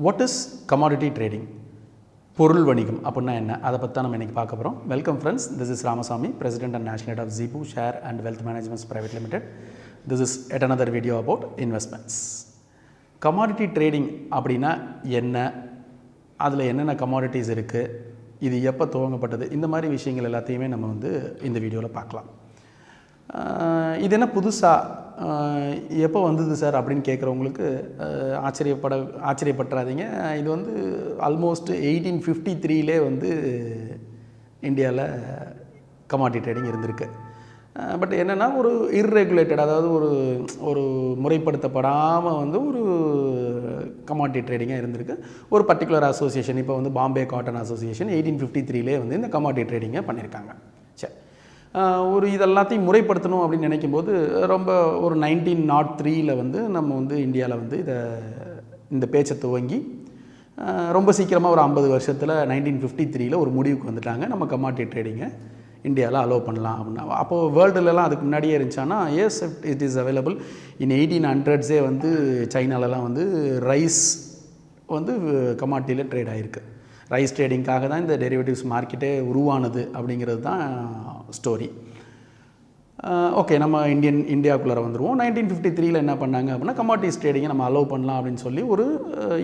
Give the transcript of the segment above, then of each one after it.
What is commodity trading? பொருள் வணிகம் அப்படின்னா என்ன, அதை பற்றி தான் நம்ம இன்றைக்கி பார்க்க போகிறோம். Welcome friends, this is Ramasamy, President and National Head of Zebu Share and Wealth Management Private Limited. This is yet another video about investments. Commodity trading அப்படின்னா என்ன, அதில் என்னென்ன கமாடிட்டிஸ் இருக்குது, இது எப்போ துவங்கப்பட்டது, இந்த மாதிரி விஷயங்கள் எல்லாத்தையுமே நம்ம இந்த வீடியோவில் பார்க்கலாம். இது என்ன புதுசாக எப்போ வந்தது சார் அப்படின்னு கேட்குறவங்களுக்கு ஆச்சரியப்பட்டுறாதீங்க. இது ஆல்மோஸ்ட் 1853லே இந்தியாவில் கமாடிட்டி ட்ரேடிங் இருந்திருக்கு. பட் என்னென்னா ஒரு இர்ரெகுலேட்டட், அதாவது ஒரு முறைப்படுத்தப்படாமல் ஒரு கமாடிட்டி ட்ரேடிங்காக இருந்திருக்கு. ஒரு பர்டிகுலர் அசோசியேஷன், இப்போ பாம்பே காட்டன் அசோசியேஷன் 1853லே இந்த கமாடிட்டி ட்ரேடிங்கை பண்ணியிருக்காங்க. சரி, ஒரு இதெல்லாத்தையும் முறைப்படுத்தணும் அப்படின்னு நினைக்கும் போது ரொம்ப ஒரு 1903ல் நம்ம இந்தியாவில் இந்த பேச்சை துவங்கி ரொம்ப சீக்கிரமாக ஒரு 50 வருஷத்தில் 1953ல் ஒரு முடிவுக்கு வந்துட்டாங்க. நம்ம கமாடிட்டி ட்ரேடிங்கை இந்தியாவில் அலோவ் பண்ணலாம் அப்படின்னா. அப்போது வேர்ல்டுலலாம் அதுக்கு முன்னாடியே இருந்துச்சானா, yes it is available. In 1800s சைனாலலாம் ரைஸ் கமாடிட்டியில் ட்ரேட் ஆகிருக்கு. ரைஸ் ட்ரேடிங்காக தான் இந்த டெரிவேட்டிவ்ஸ் மார்க்கெட்டே உருவானது அப்படிங்கிறது தான் ஸ்டோரி. ஓகே, நம்ம இந்தியாவுக்குள்ளே வந்துடுவோம். 1953ல் என்ன பண்ணாங்க அப்படின்னா, கமாடிட்டிஸ் ட்ரேடிங்கை நம்ம அலோவ் பண்ணலாம் அப்படின்னு சொல்லி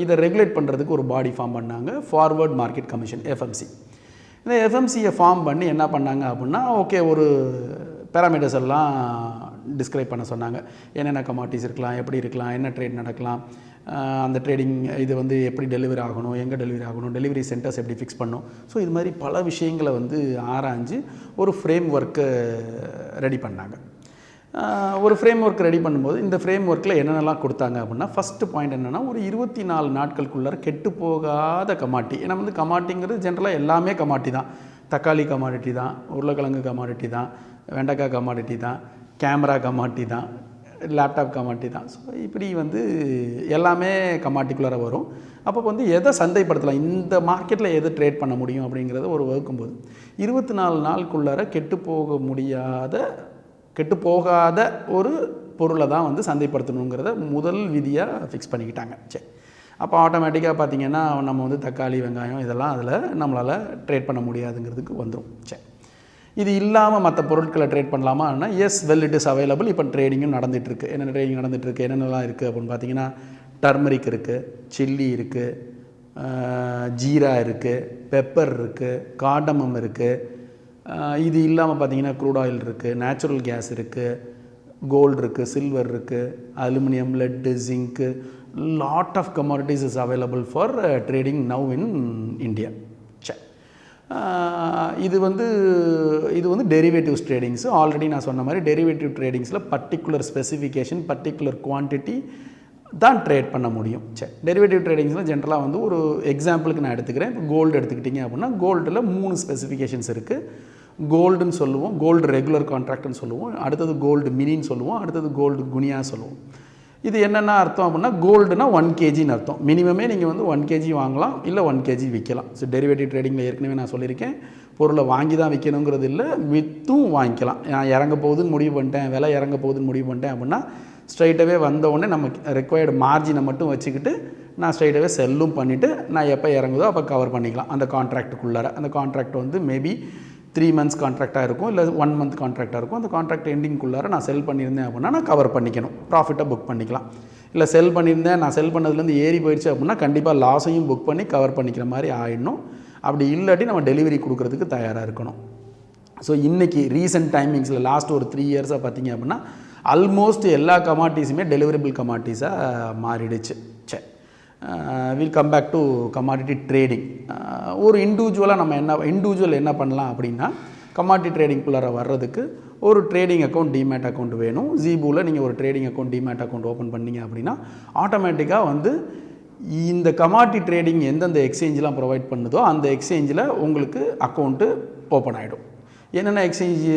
இதை ரெகுலேட் பண்ணுறதுக்கு ஒரு பாடி ஃபார்ம் பண்ணாங்க, ஃபார்வர்ட் மார்க்கெட் கமிஷன், எஃப்எம்சி. இந்த எஃப்எம்சியை ஃபார்ம் பண்ணி என்ன பண்ணாங்க அப்படின்னா, ஓகே, ஒரு பேராமீட்டர்ஸ் எல்லாம் டிஸ்கிரைப் பண்ண சொன்னாங்க. என்னென்ன கமாடிட்டிஸ் இருக்கலாம், எப்படி இருக்கலாம், என்ன ட்ரேட் நடக்கலாம், அந்த ட்ரேடிங் இது எப்படி டெலிவரி ஆகணும், எங்கே டெலிவரி ஆகணும், டெலிவரி சென்டர்ஸ் எப்படி ஃபிக்ஸ் பண்ணணும். ஸோ இது மாதிரி பல விஷயங்களை ஆராய்ஞ்சு ஒரு ஃப்ரேம் ஒர்க்கை ரெடி பண்ணாங்க. ஒரு ஃப்ரேம் ஒர்க் ரெடி பண்ணும்போது இந்த ஃப்ரேம் ஒர்க்கில் என்னென்னலாம் கொடுத்தாங்க அப்படின்னா, ஃபஸ்ட்டு பாயிண்ட் என்னென்னா, ஒரு 24 நாட்களுக்குள்ளார கெட்டு போகாத கமாடிட்டி. ஏன்னா கமாடிட்டிங்கிறது ஜென்ரலாக எல்லாமே கமாடிட்டி தான். தக்காளி கமாடிட்டி தான், உருளைக்கிழங்கு கமாடிட்டி தான், வெண்டைக்காய் கமாடிட்டி தான், கேமரா கமாடிட்டி தான், லேப்டாப் கமாடிட்டி தான். ஸோ இப்படி எல்லாமே கமாடிட்டிக்குள்ளார வரும். அப்போ எதை சந்தைப்படுத்தலாம், இந்த மார்க்கெட்டில் எதை ட்ரேட் பண்ண முடியும் அப்படிங்கிறத ஒரு வகுக்கும்போது 24 நாளுக்குள்ளார கெட்டு போகாத ஒரு பொருளை தான் சந்தைப்படுத்தணுங்கிறத முதல் விதியாக ஃபிக்ஸ் பண்ணிக்கிட்டாங்க. சரி, அப்போ ஆட்டோமேட்டிக்காக பார்த்திங்கன்னா நம்ம தக்காளி, வெங்காயம் இதெல்லாம் அதில் நம்மளால் ட்ரேட் பண்ண முடியாதுங்கிறதுக்கு வந்துடும். சரி, இது இல்லாமல் மற்ற பொருட்களை ட்ரேட் பண்ணலாமான்னா, yes, well, it is available. இப்போ ட்ரேடிங்கும் நடந்துகிட்ருக்கு. என்னென்ன ட்ரேடிங் நடந்துகிட்ருக்கு, என்னென்னலாம் இருக்குது அப்படின்னு பார்த்தீங்கன்னா, டர்மரிக் இருக்குது, சில்லி இருக்குது, ஜீரா இருக்குது, பெப்பர் இருக்குது, கார்டமம் இருக்குது. இது இல்லாமல் பார்த்தீங்கன்னா க்ரூட் ஆயில் இருக்குது, நேச்சுரல் கேஸ் இருக்குது, கோல்டு இருக்குது, சில்வர் இருக்குது, aluminium, lead, zinc, lot of commodities is available for trading now in India. சரி, இது டெரிவேட்டிவ்ஸ் ட்ரேடிங்ஸு. ஆல்ரெடி நான் சொன்ன மாதிரி டெரிவேட்டிவ் ட்ரேடிங்ஸில் பர்டிகுலர் ஸ்பெசிஃபிகேஷன், பர்டிகுலர் குவான்டிட்டி தான் ட்ரேட் பண்ண முடியும். சரி, டெரிவேட்டிவ் ட்ரேடிங்ஸில் ஜென்ரலாக ஒரு எக்ஸாம்பிளுக்கு நான் எடுத்துக்கிறேன். இப்போ கோல்டு எடுத்துக்கிட்டிங்க அப்படின்னா, கோல்டில் 3 ஸ்பெசிஃபிகேஷன்ஸ் இருக்குது. கோல்டுன்னு சொல்லுவோம், கோல்டு ரெகுலர் கான்ட்ராக்ட்னு சொல்லுவோம், அடுத்தது கோல்டு மினின்னு சொல்லுவோம், அடுத்தது கோல்டு குனியா சொல்லுவோம். இது என்னென்ன அர்த்தம் அப்படின்னா, கோல்டுனா 1 kgன்னு அர்த்தம். மினிமமே நீங்கள் 1 kg வாங்கலாம், இல்லை 1 kg விற்கலாம். ஸோ டெரிவேட்டிவ் ட்ரேடிங்கில் ஏற்கனவே நான் சொல்லியிருக்கேன், பொருளை வாங்கி தான் விற்கணுங்கிறது இல்லை, விற்றும் வாங்கிக்கலாம். நான் இறங்க போகுதுன்னு முடிவு பண்ணிட்டேன், விலை இறங்க போகுதுன்னு முடிவு பண்ணிட்டேன் அப்படின்னா, ஸ்ட்ரைட்டாகவே வந்தவுடனே நம்ம ரெக்வயர்டு மார்ஜினை மட்டும் வச்சுக்கிட்டு நான் ஸ்ட்ரைட்டாகவே செல்லும் பண்ணிவிட்டு நான் எப்போ இறங்குதோ அப்போ கவர் பண்ணிக்கலாம் அந்த கான்ட்ராக்டுக்குள்ளார. அந்த கான்ட்ராக்ட் மேபி 3 months கான்ட்ராக்டாக இருக்கும், இல்லை 1 month கான்ட்ராக்டாக இருக்கும். அந்த கான்ட்ராக்ட் எண்டிங்குள்ளார நான் செல் பண்ணியிருந்தேன் அப்படின்னா நான் கவர் பண்ணிக்கணும், ப்ராஃபிட்டை புக் பண்ணிக்கலாம். இல்லை செல் பண்ணியிருந்தேன், நான் செல் பண்ணதுலேருந்து ஏறி போயிடுச்சு அப்படின்னா கண்டிப்பாக லாஸையும் புக் பண்ணி கவர் பண்ணிக்கிற மாதிரி ஆகிடணும். அப்படி இல்லாட்டி நம்ம டெலிவரி கொடுக்குறதுக்கு தயாராக இருக்கணும். ஸோ இன்றைக்கி ரீசெண்ட் டைமிங்ஸில் லாஸ்ட் ஒரு 3 yearsஸாக பார்த்திங்க அப்படின்னா, ஆல்மோஸ்ட் எல்லா கமாடிட்டிஸுமே டெலிவரபிள் கமாடிட்டிஸாக மாறிடுச்சு. சரி, will come back to commodity trading. ஒரு இண்டிவிஜுவல் என்ன பண்ணலாம் அப்படின்னா, கமாடிட்டி ட்ரேடிங்குள்ளார வர்றதுக்கு ஒரு ட்ரேடிங் அக்கௌண்ட், டிமேட் அக்கௌண்ட் வேணும். ஜீபூவில் நீங்கள் ஒரு trading account, demat account open பண்ணிங்க அப்படின்னா ஆட்டோமேட்டிக்காக இந்த கமாடிட்டி ட்ரேடிங் எந்தெந்த எக்ஸ்சேஞ்செலாம் ப்ரொவைட் பண்ணுதோ அந்த எக்ஸ்சேஞ்சில் உங்களுக்கு அக்கௌண்ட்டு ஓப்பன் ஆகிடும். என்னென்ன எக்ஸ்சேஞ்சு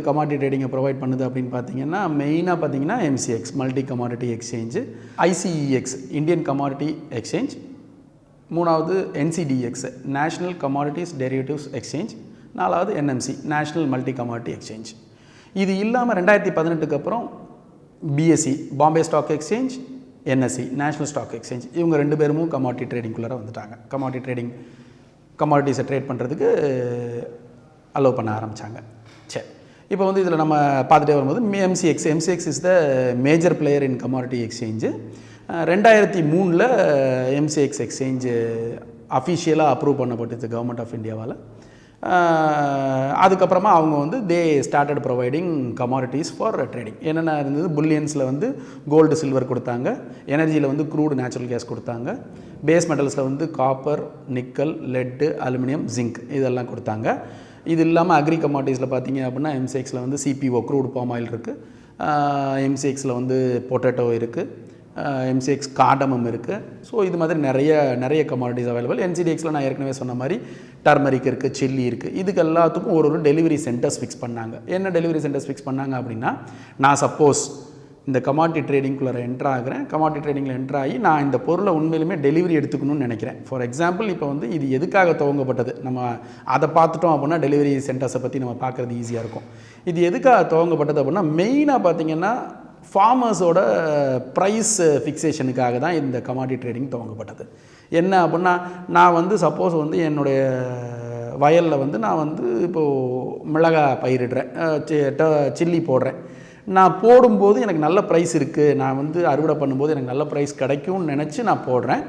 கமாடிட்டி ட்ரேடிங்கை ப்ரொவைட் பண்ணுது அப்படின்னு பார்த்தீங்கன்னா, மெயினாக பார்த்தீங்கன்னா MCX, multi commodity exchange, ICEX, Indian commodity exchange, 3வது NCDX, national commodities derivatives exchange, 4வது NMC, national multi commodity exchange. இது இல்லாமல் 2018க்கு அப்புறம் BSE, Bombay stock exchange, NSC national stock exchange இவங்க 2 பேரும் கமாடிட்டி ட்ரேடிங்குள்ளே வந்துட்டாங்க. கமாடிட்டிஸை ட்ரேட் பண்ணுறதுக்கு அலோவ் பண்ண ஆரம்பித்தாங்க. சரி, இப்போ வந்து இதில் நம்ம பார்த்துட்டே வரும்போது MCX is the major player in commodity exchange. 2003 MCX exchange அஃபிஷியலாக அப்ரூவ் பண்ணப்பட்டது கவர்மெண்ட் ஆஃப் இந்தியாவால். அதுக்கப்புறமா அவங்க வந்து they started providing commodities for trading. என்னென்ன இருந்தது, புல்லியன்ஸில் வந்து கோல்டு சில்வர் கொடுத்தாங்க, எனர்ஜியில் வந்து க்ரூடு நேச்சுரல் கேஸ் கொடுத்தாங்க, பேஸ் மெட்டல்ஸில் வந்து copper, nickel, laddu, aluminium, zinc இதெல்லாம் கொடுத்தாங்க. இது இல்லாமல் அக்ரி கமாடிட்டிஸில் பார்த்தீங்க அப்படின்னா எம்சிஎக்ஸில் வந்து சிபிஓ க்ரூடு பாம் ஆயில் இருக்குது, எம்சிஎக்ஸில் வந்து பொட்டேட்டோ இருக்குது, எம்சிஎக்ஸ் காடமம் இருக்குது. ஸோ இது மாதிரி நிறைய கமாடிட்டிஸ் அவைலபிள். என்சிடிஎக்ஸில் நான் ஏற்கனவே சொன்ன மாதிரி டர்மரிக் இருக்குது, சில்லி இருக்குது. இதுக்கு எல்லாத்துக்கும் ஒரு டெலிவரி சென்டர்ஸ் ஃபிக்ஸ் பண்ணாங்க. என்ன டெலிவரி சென்டர்ஸ் ஃபிக்ஸ் பண்ணாங்க அப்படின்னா, நான் சப்போஸ் இந்த கமாடிட்டி ட்ரேடிங்குள்ளே என்ட்ரு ஆகிறேன், கமாடிட்டி ட்ரேடிங்கில் என்ட்ரு ஆகி நான் இந்த பொருளை உண்மையிலுமே டெலிவரி எடுத்துக்கணும்னு நினைக்கிறேன். ஃபார் எக்ஸாம்பிள் இப்போ வந்து இது எதுக்காக துவங்கப்பட்டது, நம்ம அதை பார்த்துட்டோம் அப்படின்னா டெலிவரி சென்டர்ஸை பற்றி நம்ம பார்க்குறது ஈஸியாக இருக்கும். இது எதுக்காக துவங்கப்பட்டது அப்படின்னா, மெயினாக பார்த்திங்கன்னா ஃபார்மர்ஸோட ப்ரைஸ் ஃபிக்ஸேஷனுக்காக தான் இந்த கமாடிட்டி ட்ரேடிங் துவங்கப்பட்டது. என்ன அப்படின்னா, நான் வந்து சப்போஸ் வந்து என்னுடைய வயலில் வந்து நான் வந்து இப்போது மிளகாய் பயிரிடுறேன், சில்லி போடுறேன். நான் போடும்போது எனக்கு நல்ல ப்ரைஸ் இருக்குது, நான் வந்து அறுவடை பண்ணும்போது எனக்கு நல்ல ப்ரைஸ் கிடைக்கும்னு நினச்சி நான் போடுறேன்.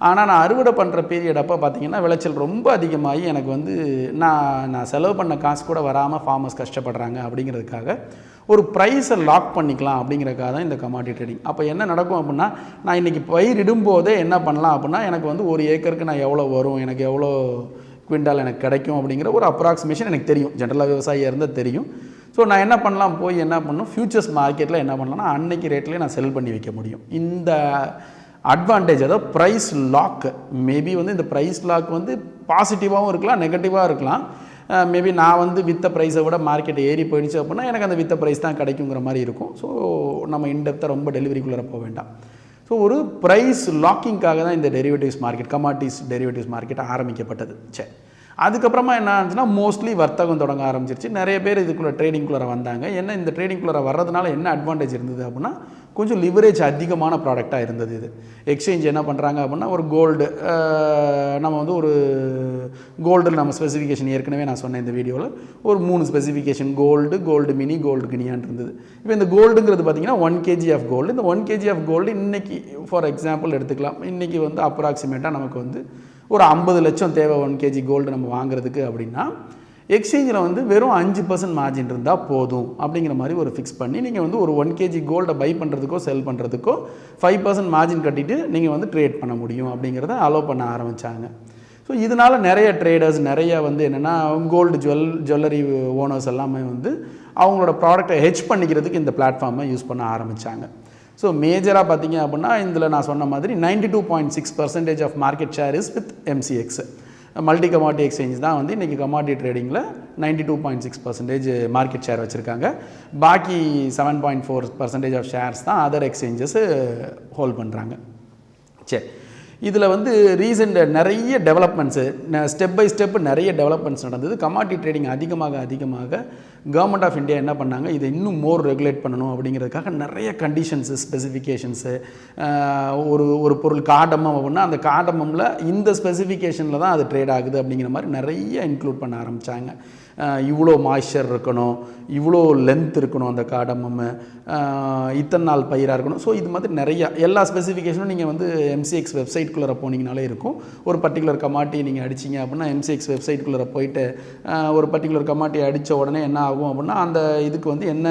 ஆனால் நான் அறுவடை பண்ணுற பீரியட் அப்போ பார்த்திங்கன்னா விளைச்சல் ரொம்ப அதிகமாகி எனக்கு வந்து நான் செலவு பண்ண காசு கூட வராமல் ஃபார்மர்ஸ் கஷ்டப்படுறாங்க. அப்படிங்கிறதுக்காக ஒரு ப்ரைஸை லாக் பண்ணிக்கலாம் அப்படிங்கிறதுக்காக தான் இந்த கமாடிட்டி ட்ரேடிங். அப்போ என்ன நடக்கும் அப்படின்னா, நான் இன்றைக்கி பயிரிடும்போதே என்ன பண்ணலாம் அப்படின்னா, எனக்கு வந்து ஒரு ஏக்கருக்கு நான் எவ்வளோ வரும், எனக்கு எவ்வளோ குவிண்டால் எனக்கு கிடைக்கும் அப்படிங்கிற ஒரு அப்ராக்சிமேஷன் எனக்கு தெரியும். ஜென்ரலாக விவசாயியாக இருந்தால் தெரியும். ஸோ நான் என்ன பண்ணலாம், போய் என்ன பண்ணணும், ஃபியூச்சர்ஸ் மார்க்கெட்டில் என்ன பண்ணலாம்னா அன்னைக்கு ரேட்லேயே நான் செல் பண்ணி வைக்க முடியும். இந்த அட்வான்டேஜ், அதாவது ப்ரைஸ் லாக், மேபி வந்து இந்த ப்ரைஸ் லாக் வந்து பாசிட்டிவாகவும் இருக்கலாம், நெகட்டிவாக இருக்கலாம். மேபி நான் வந்து வித்த ப்ரைஸை விட மார்க்கெட் ஏறி போயிடுச்சு அப்படின்னா எனக்கு அந்த வித்த ப்ரைஸ் தான் கிடைக்குங்கிற மாதிரி இருக்கும். ஸோ நம்ம இன்டெப்த்தாக ரொம்ப டெலிவரிக்குள்ளே போக வேண்டாம். ஸோ ஒரு ப்ரைஸ் லாக்கிங்காக தான் இந்த derivatives market, commodities derivatives market ஆரம்பிக்கப்பட்டது. சரி, அதுக்கப்புறமா என்ன ஆச்சுன்னா மோஸ்ட்லி வர்த்தகம் தொடங்க ஆரம்பிச்சிருச்சு. நிறைய பேர் இதுக்குள்ளே ட்ரேடிங்குள்ளே வந்தாங்க. என்ன இந்த ட்ரேடிங்குள்ளே வர்றதுனால என்ன அட்வான்டேஜ் இருந்தது அப்படின்னா, கொஞ்சம் லிவரேஜ் அதிகமான ப்ராடக்டாக இருந்தது. இது எக்ஸ்சேஞ்ச் என்ன பண்ணுறாங்க அப்படின்னா, ஒரு கோல்டு நம்ம வந்து ஒரு கோல்டில் நம்ம ஸ்பெசிஃபிகேஷன் ஏற்கனவே நான் சொன்னேன் இந்த வீடியோவில், ஒரு 3 ஸ்பெசிஃபிகேஷன், கோல்டு மினி, கோல்டு கினியான் இருந்தது. இப்போ இந்த கோல்டுங்கிறது பார்த்திங்கன்னா 1 kg ஆஃப் கோல்டு. இந்த 1 kg ஆஃப் கோல்டு இன்றைக்கி ஃபார் எக்ஸாம்பிள் எடுத்துக்கலாம், இன்றைக்கி வந்து அப்ராக்சிமேட்டாக நமக்கு வந்து ஒரு 50 லட்சம் தேவை 1 kg கோல்டு நம்ம வாங்குறதுக்கு. அப்படின்னா எக்ஸ்சேஞ்சில் வந்து வெறும் 5% மார்ஜின் இருந்தால் போதும் அப்படிங்கிற மாதிரி ஒரு ஃபிக்ஸ் பண்ணி நீங்கள் வந்து ஒரு 1 kg கோல்டை பை பண்ணுறதுக்கோ செல் பண்ணுறதுக்கோ 5% மார்ஜின் கட்டிட்டு நீங்கள் வந்து ட்ரேட் பண்ண முடியும் அப்படிங்கிறத அலோவ் பண்ண ஆரம்பித்தாங்க. ஸோ இதனால் நிறைய ட்ரேடர்ஸ், நிறைய வந்து என்னென்னா கோல்டு ஜுவல்லரி ஓனர்ஸ் எல்லாமே வந்து அவங்களோட ப்ராடக்டை ஹெட்ஜ் பண்ணிக்கிறதுக்கு இந்த பிளாட்ஃபார்மை யூஸ் பண்ண ஆரம்பித்தாங்க. ஸோ மேஜராக பார்த்தீங்க அப்படின்னா இதில் நான் சொன்ன மாதிரி 92.6% of market share is with MCX. Multi commodity exchange தான் வந்து இன்றைக்கி கமாடிட்டி ட்ரேடிங்கில் 92.6% மார்க்கெட் ஷேர் வச்சுருக்காங்க. பாக்கி 7.4% ஆஃப் ஷேர்ஸ் தான் அதர் எக்ஸ்சேஞ்சஸ் ஹோல்ட் பண்ணுறாங்க. சரி, இதில் வந்து ரீசெண்ட் நிறைய டெவலப்மெண்ட்ஸு, ஸ்டெப் பை ஸ்டெப் நிறைய டெவலப்மெண்ட்ஸ் நடந்தது. கமாடிட்டி ட்ரேடிங் அதிகமாக கவர்மெண்ட் ஆஃப் இந்தியா என்ன பண்ணாங்க, இதை இன்னும் மோர் ரெகுலேட் பண்ணணும் அப்படிங்கிறதுக்காக நிறைய கண்டிஷன்ஸு, ஸ்பெசிஃபிகேஷன்ஸு. ஒரு பொருள் காடமம் அப்படின்னா அந்த காடமமில் இந்த ஸ்பெசிஃபிகேஷனில் தான் அது ட்ரேட் ஆகுது அப்படிங்கிற மாதிரி நிறைய இன்க்ளூட் பண்ண ஆரம்பித்தாங்க. இவ்வளோ மாய்ஸ்சர் இருக்கணும், இவ்வளோ லென்த் இருக்கணும் அந்த காடமம், இத்தனை நாள் பயிராக இருக்கணும். ஸோ இது மாதிரி நிறையா எல்லா ஸ்பெசிஃபிகேஷனும் நீங்கள் வந்து எம்சிஎக்ஸ் வெப்சைட்குள்ளே போனீங்கனாலே இருக்கும். ஒரு பர்டிகுலர் கமாட்டி நீங்கள் அடிச்சிங்க அப்படின்னா எம்சிஎக்ஸ் வெப்சைட்குள்ளே போயிட்டு ஒரு பர்டிகுலர் கமாட்டி அடித்த உடனே என்ன ஆகும் அப்படின்னா அந்த இதுக்கு வந்து என்ன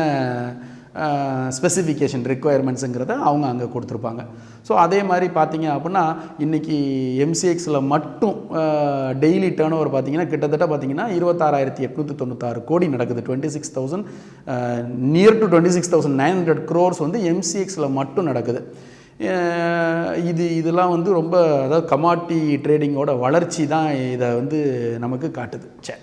ஸ்பெசிஃபிகேஷன் ரெக்குயர்மெண்ட்ஸுங்கிறத அவங்க அங்கே கொடுத்துருப்பாங்க. ஸோ அதே மாதிரி பார்த்தீங்க அப்படின்னா இன்றைக்கி எம்சிஎக்ஸில் மட்டும் டெய்லி டேர்ன் ஓவர் பார்த்தீங்கன்னா கிட்டத்தட்ட பார்த்தீங்கன்னா 26,896 கோடி நடக்குது. 26,000 நியர் டு 26,900 crores வந்து எம்சிஎக்ஸில் மட்டும் நடக்குது. இதெல்லாம் வந்து ரொம்ப, அதாவது கமாடிட்டி ட்ரேடிங்கோட வளர்ச்சி தான் இதை வந்து நமக்கு காட்டுது. சரி,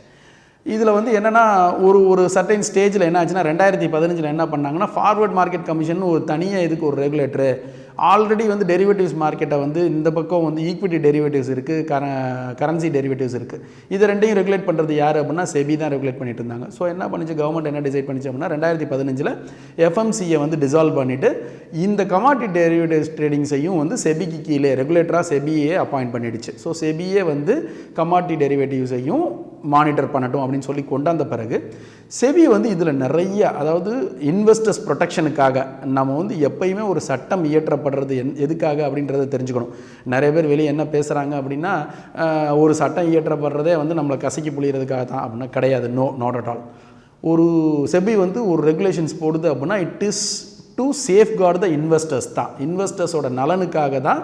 இதில் வந்து என்னென்னா ஒரு சர்டைன் ஸ்டேஜில் என்ன ஆச்சுன்னா 2015 என்ன பண்ணாங்கன்னா ஃபார்வர்ட் மார்க்கெட் கமிஷன் ஒரு தனியாக இதுக்கு ஒரு ரெகுலேட்டரு, ஆல்ரெடி வந்து டெரிவேட்டிவ்ஸ் மார்க்கெட்டை வந்து இந்த பக்கம் வந்து ஈக்விட்டி டெரிவேட்டிவ்ஸ் இருக்குது, கரன்சி டெரிவேட்டிவ்ஸ் இருக்குது. இது ரெண்டையும் ரெகுலேட் பண்ணுறது யார் அப்படின்னா செபி தான் ரெகுலேட் பண்ணிட்டு இருந்தாங்க. ஸோ என்ன பண்ணிச்சு கவர்மெண்ட் என்ன டிசைட் பண்ணிச்சு அப்படின்னா 2015 எஃப்எம்சியை வந்து டிசால்வ் பண்ணிவிட்டு இந்த கமாடிட்டி டெரிவேட்டிவ்ஸ் ட்ரேடிங்ஸையும் வந்து செபிக்கு கீழே ரெகுலேட்டராக செபியே அப்பாயிண்ட் பண்ணிடுச்சு. ஸோ செபியே வந்து கமாடிட்டி டெரிவேட்டிவ்ஸையும் மானிட்டர் பண்ணட்டும் அப்படின்னு சொல்லி கொண்டாந்த பிறகு செபி வந்து இதில் நிறைய, அதாவது இன்வெஸ்டர்ஸ் ப்ரொடெக்ஷனுக்காக நம்ம வந்து எப்பயுமே ஒரு சட்டம் இயற்றப்படுறது எதுக்காக அப்படின்றத தெரிஞ்சுக்கணும். நிறைய பேர் வெளியே என்ன பேசுகிறாங்க அப்படின்னா ஒரு சட்டம் இயற்றப்படுறதே வந்து நம்மளை கசக்கி புளியறதுக்காக தான் அப்படின்னா கிடையாது. Not at all. ஒரு செபி வந்து ஒரு ரெகுலேஷன்ஸ் போடுது அப்படின்னா it is to safeguard the investors தான், இன்வெஸ்டர்ஸோட நலனுக்காக தான்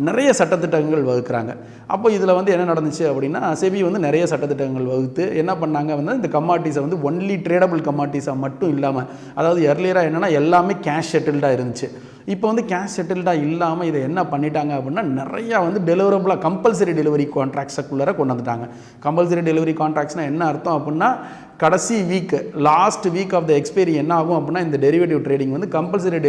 நிறைய சட்டத்திட்டங்கள் வகுக்கிறாங்க. அப்போ இதில் வந்து என்ன நடந்துச்சு அப்படின்னா செபி வந்து நிறைய சட்டத்திட்டங்கள் வகுத்து என்ன பண்ணாங்க வந்து இந்த கமாடிட்டிஸை வந்து ஒன்லி ட்ரேடபிள் கமாடிட்டிஸாக மட்டும் இல்லாமல், அதாவது எர்லியராக என்னென்னா எல்லாமே கேஷ் செட்டில்டாக இருந்துச்சு. இப்போ வந்து கேஷ் செட்டில்டாக இல்லாமல் இதை என்ன பண்ணிட்டாங்க அப்படின்னா நிறையா வந்து டெலிவரபிளாக கம்பல்சரி டெலிவரி கான்ட்ராக்ட்ஸுக்குள்ளே கொண்டு வந்துட்டாங்க. கம்பல்சரி டெலிவரி கான்ட்ராக்ட்ஸ்னால் என்ன அர்த்தம் அப்படின்னா கடைசி week, last week of the expiry என்ன ஆகும் அப்படின்னா இந்த டெரிவேட்டிவ் ட்ரேடிங் வந்து கம்பல்சரி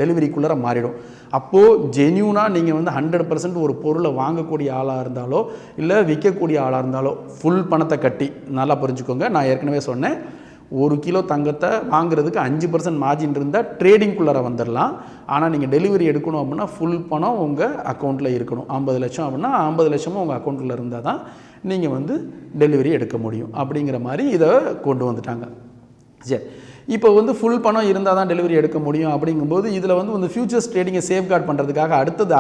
டெலிவரிக்குள்ளே மாறிடும். அப்போது ஜென்யூனாக நீங்கள் வந்து 100% ஒரு பொருளை வாங்கக்கூடிய ஆளாக இருந்தாலோ இல்லை விற்கக்கூடிய ஆளாக இருந்தாலோ ஃபுல் பணத்தை கட்டி, நல்லா புரிஞ்சுக்கோங்க, நான் ஏற்கனவே சொன்னேன், 1 கிலோ தங்கத்தை வாங்குறதுக்கு 5% மார்ஜின் இருந்தால் ட்ரேடிங்குள்ளார வந்துடலாம். ஆனால் நீங்கள் டெலிவரி எடுக்கணும் அப்படின்னா ஃபுல் பணம் உங்கள் அக்கௌண்ட்டில் இருக்கணும். 50 லட்சம் அப்படின்னா 50 லட்சமும் உங்கள் அக்கௌண்ட்டில் இருந்தால் தான் நீங்கள் வந்து டெலிவரி எடுக்க முடியும். அப்படிங்கிற மாதிரி இதை கொண்டு வந்துட்டாங்க. சரி, இப்போ வந்து ஃபுல் பணம் இருந்தால் தான் டெலிவரி எடுக்க முடியும். அப்படிங்கும்போது இதில் வந்து இந்த ஃபியூச்சர்ஸ் ட்ரேடிங்கை சேஃப்கார்ட் பண்ணுறதுக்காக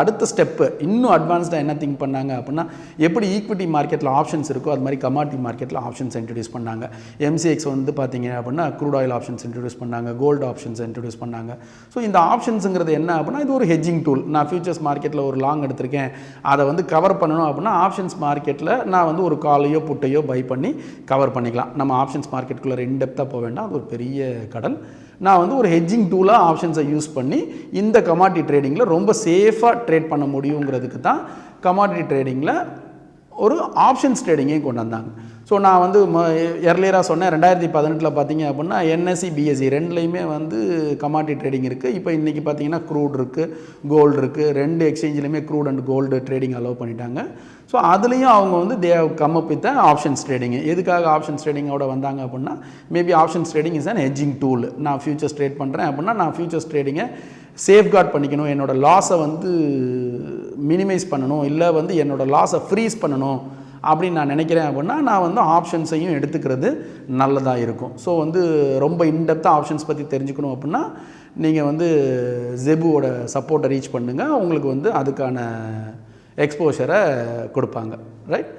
அடுத்த ஸ்டெப்பு இன்னும் அட்வான்ஸ்டாக என்ன திங்க் பண்ணாங்க அப்படின்னா எப்படி ஈக்விட்டி மார்க்கெட்டில் ஆப்ஷன்ஸ் இருக்கோ அது மாதிரி கமாடிட்டி மார்க்கெட்டில் ஆப்ஷன்ஸ் இன்ட்ரடியூஸ் பண்ணாங்க. MCX வந்து பார்த்தீங்க அப்படின்னா க்ரூட் ஆயில் ஆப்ஷன்ஸ் இன்ட்ரடியூஸ் பண்ணாங்க, கோல்டு ஆப்ஷன்ஸ் இன்ட்ரடியூஸ் பண்ணாங்க. ஸோ இந்த ஆப்ஷன்ஸுங்கிறது என்ன அப்படின்னா இது ஒரு ஹெட்ஜிங் டூல். நான் ஃபியூச்சர்ஸ் மார்க்கெட்டில் ஒரு லாங் எடுத்திருக்கேன், அதை வந்து கவர் பண்ணணும் அப்படின்னா ஆப்ஷன்ஸ் மார்க்கெட்டில் நான் வந்து ஒரு காலையோ புட்டையோ பை பண்ணி கவர் பண்ணிக்கலாம். நம்ம ஆப்ஷன்ஸ் மார்க்கெட்டுக்குள்ளே இன்டெப்த்தாக போக வேண்டாம், அது ஒரு பெரிய கடல். நான் வந்து ஒரு ஹெட்ஜிங் டூலாக ஆப்ஷன்ஸை யூஸ் பண்ணி இந்த கமாடிட்டி ட்ரேடிங்கில் ரொம்ப சேஃபாக ட்ரேட் பண்ண முடியுங்கிறதுக்கு தான் கமாடிட்டி ட்ரேடிங்கில் ஒரு ஆப்ஷன்ஸ் ட்ரேடிங்கையும் கொண்டு வந்தாங்க. ஸோ நான் வந்து எர்லியராக சொன்னேன் 2018 பார்த்தீங்க அப்படின்னா NSE BSE ரெண்டுலேயுமே வந்து கமாடிட்டி ட்ரேடிங் இருக்குது. இப்போ இன்றைக்கி பார்த்தீங்கன்னா க்ரூட் இருக்குது, கோல்டு இருக்குது, 2 எக்ஸ்சேஞ்சிலையுமே crude and gold trading allow பண்ணிட்டாங்க. ஸோ அதுலேயும் அவங்க வந்து they have come up with options trading. எதுக்காக ஆப்ஷன்ஸ் ட்ரேடிங்கோட வந்தாங்க அப்படின்னா maybe options trading is an hedging tool. நான் ஃபியூச்சர்ஸ் ட்ரேட் பண்ணுறேன் அப்படின்னா நான் ஃபியூச்சர்ஸ் ட்ரேடிங்கை சேஃப்கார்ட் பண்ணிக்கணும், என்னோடய லாஸை வந்து மினிமைஸ் பண்ணணும், இல்லை வந்து என்னோடய லாஸை ஃப்ரீஸ் பண்ணணும் அப்படின்னு நான் நினைக்கிறேன் அப்படின்னா நான் வந்து ஆப்ஷன்ஸையும் எடுத்துக்கிறது நல்லதாக இருக்கும். ஸோ வந்து ரொம்ப இன்டெப்த்தாக ஆப்ஷன்ஸ் பற்றி தெரிஞ்சுக்கணும் அப்படின்னா நீங்கள் வந்து ஜெபுவோட சப்போர்ட்டை ரீச் பண்ணுங்கள், உங்களுக்கு வந்து அதுக்கான எக்ஸ்போஷரை கொடுப்பாங்க. ரைட்.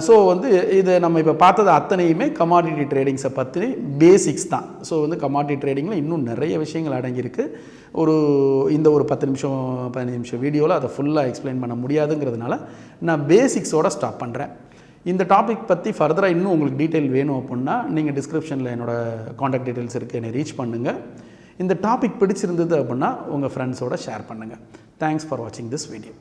ஸோ வந்து இது நம்ம இப்போ பார்த்தது அத்தனையுமே கமாடிட்டி ட்ரேடிங்ஸை பற்றி பேசிக்ஸ் தான். ஸோ வந்து கமாடிட்டி ட்ரேடிங்கில் இன்னும் நிறைய விஷயங்கள் அடங்கியிருக்கு. இந்த ஒரு 10 நிமிஷம் 15 நிமிஷம் வீடியோவில் அதை ஃபுல்லாக எக்ஸ்பிளைன் பண்ண முடியாதுங்கிறதுனால நான் பேசிக்ஸோடு ஸ்டாப் பண்ணுறேன். இந்த டாபிக் பற்றி ஃபர்தராக இன்னும் உங்களுக்கு டீட்டெயில் வேணும் அப்படின்னா நீங்கள் டிஸ்கிரிப்ஷனில் என்னோடய காண்டாக்ட் டீட்டெயில்ஸ் இருக்குது, என்னை ரீச் பண்ணுங்கள். இந்த டாபிக் பிடிச்சிருந்தது அப்படின்னா உங்கள் ஃப்ரெண்ட்ஸோடு ஷேர் பண்ணுங்கள். தேங்க்ஸ் ஃபார் வாட்சிங் திஸ் வீடியோ.